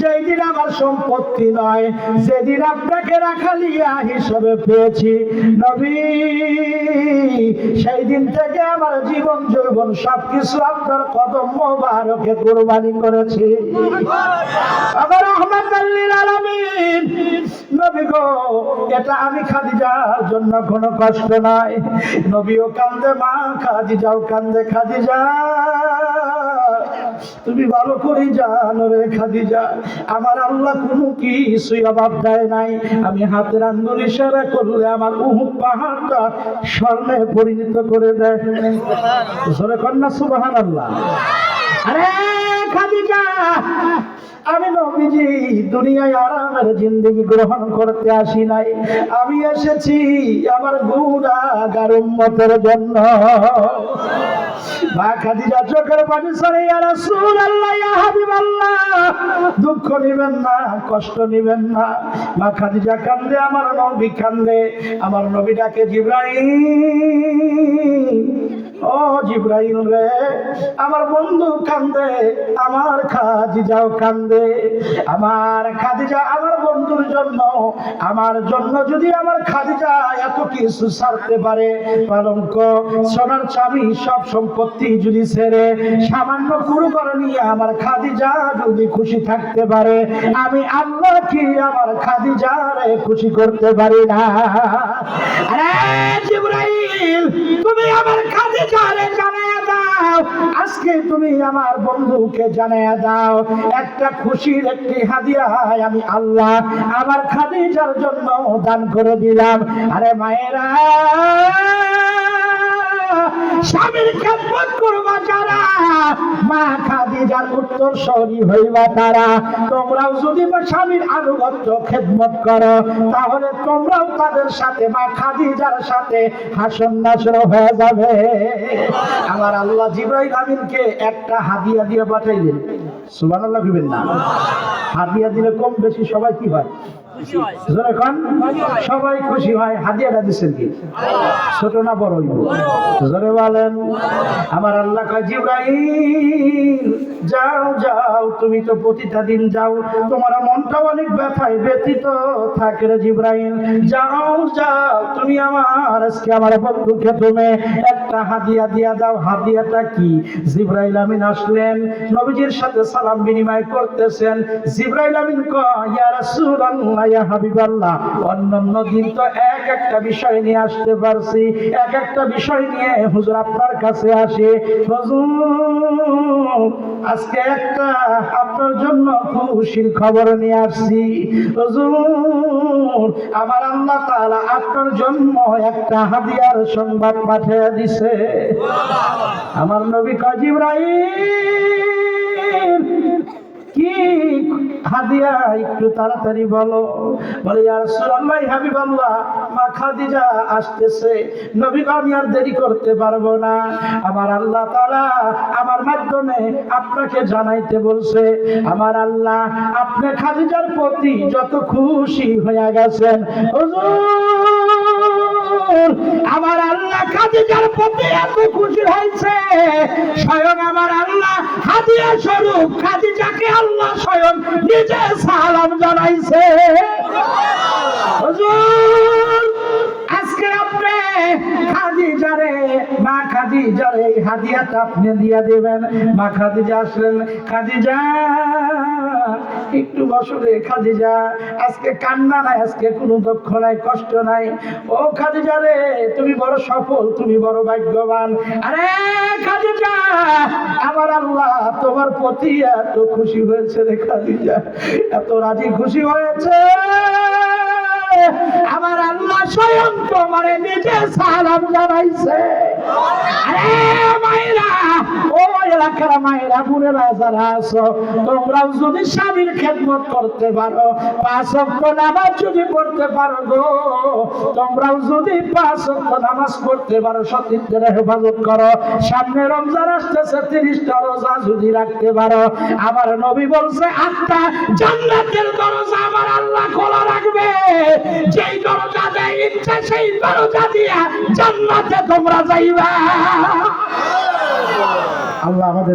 যেই দিন আমার সম্পত্তি নয়, যেদিন আপনাকে রাখালিয়া হিসেবে পেয়েছি নবী, সেই দিন থেকে আমার জীবন যৌবন সবকিছু আপনার কদম মোবারকে কুরবানি করেছি। আমার রহমাতুল লিল আলামিন নবী গো, এটা আমি খাদিজার জন্য কোনো কষ্ট নাই। নবীও কান্দে, মা খাদিজাও কান্দে। খাদিজা তুমি ভালো করে জানো রে খাদিজা, আমার আল্লাহ কোনো কিছুই অভাব দেয় নাই। আমি হাতের আঙ্গুল ইশারা করলে আমার উহুদ পাহাড়টা স্বর্ণে পরিণত করে দেয়। জোরে কন্যা সুবহানাল্লাহ। আরে খাদিজা, আমি নবীজি দুনিয়ায় আরামের জিন্দেগি গ্রহণ করতে আসি নাই, আমি এসেছি আমার গুনাহগার উম্মতের জন্য। মা খাদিজা চোখের পানি ছেড়ে, ইয়া রাসূলুল্লাহ, ইয়া হাবিবাল্লাহ, দুঃখ নিবেন না, কষ্ট নিবেন না। মা খাদিজা কান্দে, আমার নবী কান্দে। আমার নবী ডাকে, জিবরাইল, ও জিবরাইল রে, আমার বন্ধু কান্দে, আমার খাদিজাও কান্দে। আমার খাদিজা আমার বন্ধুর জন্য, আমার জন্য যদি আমার খাদিজা এত কিছু ছাড়তে পারে, পালঙ্ক, সোনার চাবি, সব সম্পত্তি যদি ছেড়ে সামান্য কুরবানি নিয়ে আমার খাদিজা যদি খুশি থাকতে পারে, আমি আল্লাহ কি আমার খাদিজারে খুশি করতে পারি না? আরে জিবরাইল, তুমি আমার খাদিজারে জানায়া দাও, আজকে তুমি আমার বন্ধুকে জানায়া দাও, একটা খুশির একটি হাদিয়া আমি আল্লাহ আমার খাদিজার জন্য দান করে দিলাম। আরে মায়েরা, স্বামীর খেদমত করবা যারা, মা খাদিজার উত্তরসূরি হইবা তারা। তোমরাও যদি স্বামীর আনুগত্য খেদমত করো, তাহলে তোমরাও তাদের সাথে, মা খাদিজার সাথে হাসন নাসর হয়ে যাবে। আমার আল্লাহ জিবরাইল আমিনকে একটা হাদিয়া দিয়ে পাঠাইলেন। সুবহানাল্লাহ বলবেন না? হাদিয়া দিলে কম বেশি সবাই কি হয়? সবাই খুশি হয়। হাদিয়াটা দিচ্ছেন কি? ছোট না বড়? জোরে বলেন। আমার আল্লাহ কয়, জিবরাইল যাও যাও, তুমি তো প্রতিটা দিন যাও, তোমার মনটা অনেক ব্যথায় ব্যথিত থাকে রে জিবরাইল, যাও যাও, তুমি আমার আজকে আমার বন্ধুকে তুমি একটা হাদিয়া দিয়া দাও। হাদিয়াটা কি? জিবরাইল আমিন আসলেন, নবীজির সাথে সালাম বিনিময় করতেছেন। জিবরাইল আমিন কয়, ইয়া রাসূলুল্লাহ, ইয়া হাবিবাল্লাহ, অন্যান্য দিন তো এক একটা বিষয় নিয়ে আসতে পারছি, এক একটা বিষয় নিয়ে হুজুর আপনার কাছে আসে, হুজুর আজকে একটা আপনার জন্য খুশির খবর নিয়ে আসছি। হুজুর আমার আল্লাহ তাআলা আপনার জন্য একটা হাদিয়ার সংবাদ পাঠিয়ে দিয়েছে। আমার নবী কয়, জিবরাইল কি হাদিয়া একটু তাড়াতাড়ি বলো। বলে, ইয়া রাসূলুল্লাহ, হাবিবাল্লাহ, মা খাদিজা আসতেছে। নবী, আমি আর দেরি করতে পারবো না, আমার আল্লাহ তাআলা আমার মাধ্যমে আপনাকে জানাইতে বলছে। আমার আল্লাহ আপনি খাদিজার প্রতি যত খুশি হয়ে গেছেন, হুজুর আমার আল্লাহ খাদিজার প্রতি এত খুশি হয়েছে, স্বয়ং আমার আল্লাহ হাদিয়া স্বরূপ খাদিজাকে আল্লাহ স্বয়ং নিজে সালাম জানাইছে। হুজুর আজকে আপনি খাদিজারে, মা খাদিজারে এই হাদিয়াটা আপনি দিয়ে দেবেন। মা খাদিজা আসলেন। খাদিজা একটু বসো রে খাদিজা, আজকে কান্না নাই, আজকে কোনো দুঃখ নাই, কষ্ট নাই। ও খাদিজা রে, তুমি বড় সফল, তুমি বড় ভাগ্যবান। আরে খাদিজা, আমার আল্লাহ তোমার প্রতি এত খুশি হয়েছে রে খাদিজা, এত রাজি খুশি হয়েছে, আমার আল্লাহ স্বয়ং তোমারে নিজে সালাম জানাইছে। আরে মায়েরা, ও এলাকার মায়েরা, বোনেরা যারা আছো, তোমরাও যদি স্বামীর খেদমত করতে পারো, 5 ওয়াক্ত নামাজ যদি পড়তে পারো গো, তোমরাও যদি 5 ওয়াক্ত নামাজ পড়তে পারো, সতীর্থের হেফাজত করো, সামনে রমজান আসতেছে, 30টা রোজা যদি রাখতে পারো, আমার নবী বলছে 8টা জান্নাতের দরজা আমার আল্লাহ খোলা রাখবে। যেই দরজা দেয় ইচ্ছা সেই দরজা দিয়া জান্নাতে তোমরা যাইবা। আল্লাহ আমাদের